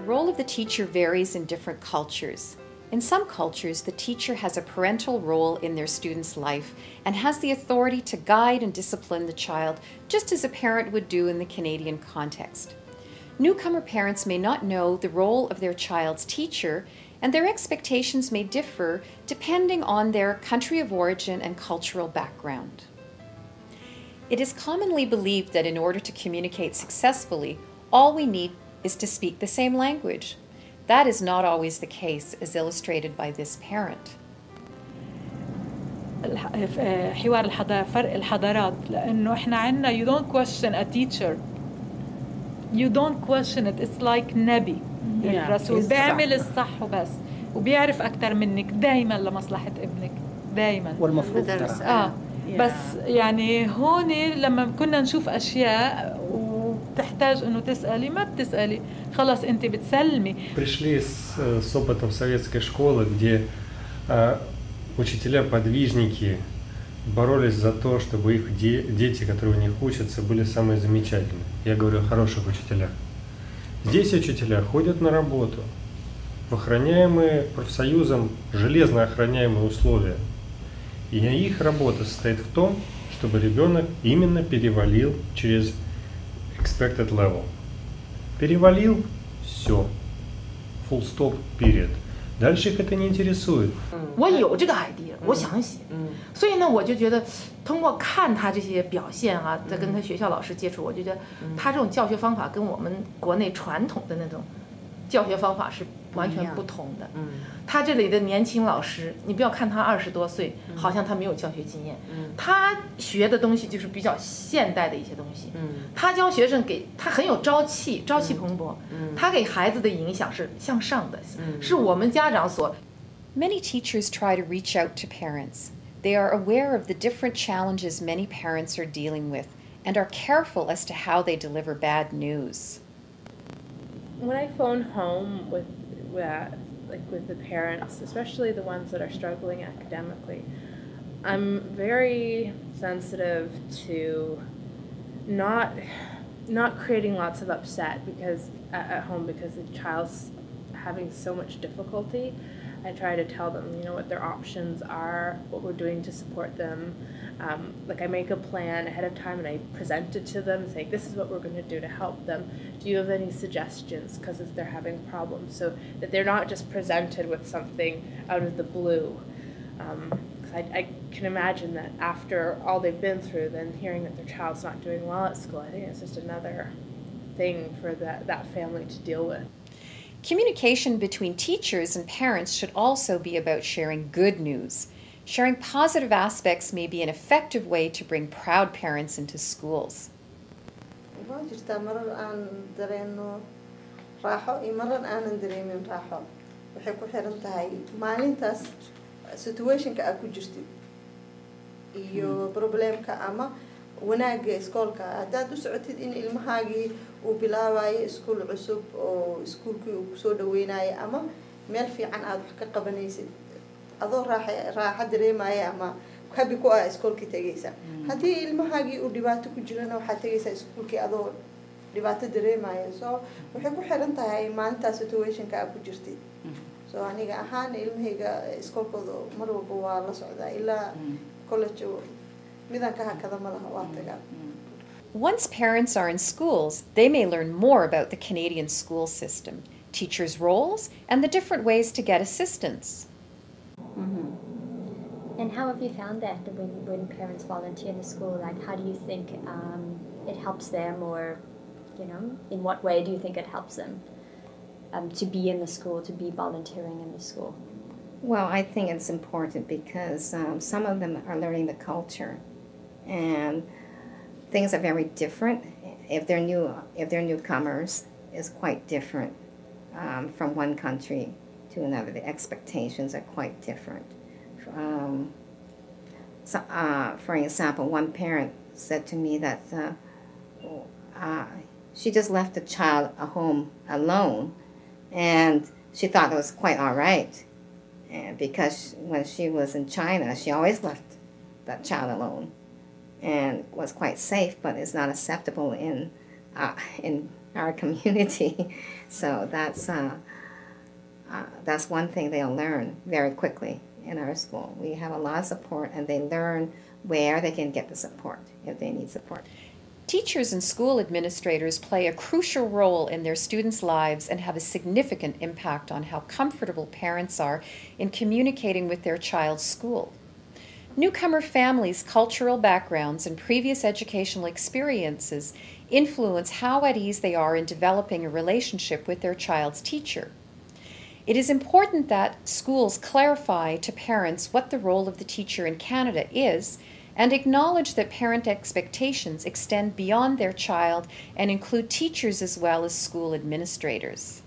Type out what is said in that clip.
role of the teacher varies in different cultures. In some cultures, the teacher has a parental role in their student's life and has the authority to guide and discipline the child, just as a parent would do in the Canadian context. Newcomer parents may not know the role of their child's teacher, and their expectations may differ depending on their country of origin and cultural background. It is commonly believed that in order to communicate successfully, all we need is to speak the same language. That is not always the case, as illustrated by this parent. حوار فرق الحضارات لأنه إحنا عنا you don't question a teacher, you don't question it, it's like نبي. الرسول بيعمل الصح وبس وبيعرف أكتر منك دايما لمصلحة ابنك دايما والمفروض بس يعني هون لما كنا نشوف أشياء وتحتاج إنه تسألي ما بتسألي خلاص أنت بتسلمي. Пришли с опытом советской школы, где учителя-подвижники боролись за то, чтобы их дети, которые у них учатся, были самые замечательные. Я говорю о хороших учителях. Здесь учителя ходят на работу в охраняемые профсоюзом, железно охраняемые условия. И их работа состоит в том, чтобы ребенок именно перевалил через expected level. Перевалил – все. Full stop, period. Dальше их это не интересует. 我有这个 idea， 我想写，所以呢，我就觉得通过看他这些表现啊，在跟他学校老师接触，我就觉得他这种教学方法跟我们国内传统的那种教学方法是完全不同的。他这里的年轻老师，你不要看他20多岁，好像他没有教学经验，他学的东西就是比较现代的一些东西。他教学生他很有朝气，朝气蓬勃。他给孩子的影响是向上的，是我们家长所。Many teachers try to reach out to parents. They are aware of the different challenges many parents are dealing with and are careful as to how they deliver bad news. When I phone home with the parents, especially the ones that are struggling academically, I'm very sensitive to not creating lots of upset because at home because the child's having so much difficulty. I try to tell them, you know, what their options are, what we're doing to support them. Like I make a plan ahead of time and I present it to them, saying this is what we're going to do to help them. Do you have any suggestions? Because they're having problems, so that they're not just presented with something out of the blue. I can imagine that after all they've been through, then hearing that their child's not doing well at school, I think it's just another thing for that family to deal with. Communication between teachers and parents should also be about sharing good news. Sharing positive aspects may be an effective way to bring proud parents into schools. wanaaga iskoolka hadaad u socotid in ilmahaagii uu bilaabayo iskuul cusub oo iskuulkii uu kusoo dhaweynayo ama meel fiican aad wax ka qabanaysid adoo raaxa dareemaya ama habi ku ah iskoolkii tagaysa hadii ilmahaagii uu dhibaato ku jirana waxa tagaysa iskuulkii adoo dhibaato dareemaya so waxay ku xiran tahay maalinta situationka aad ku jirtid so aniga ahaan ilmahayga iskoolkooda mar walba waa la socdaa ilaa college Once parents are in schools, they may learn more about the Canadian school system, teachers' roles, and the different ways to get assistance. And how have you found that when parents volunteer in the school? Like, how do you think it helps them, or, you know, in what way do you think it helps them to be in the school, to be volunteering in the school? Well, I think it's important because some of them are learning the culture, and things are very different. If they're newcomers, it's quite different from one country to another. The expectations are quite different. For example, one parent said to me that she just left the child at home alone, and she thought it was quite all right. And because when she was in China, she always left that child alone, and was quite safe. But it's not acceptable in our community. So that's one thing they'll learn very quickly in our school. We have a lot of support, and they learn where they can get the support if they need support. Teachers and school administrators play a crucial role in their students' lives and have a significant impact on how comfortable parents are in communicating with their child's school. Newcomer families' cultural backgrounds and previous educational experiences influence how at ease they are in developing a relationship with their child's teacher. It is important that schools clarify to parents what the role of the teacher in Canada is and acknowledge that parent expectations extend beyond their child and include teachers as well as school administrators.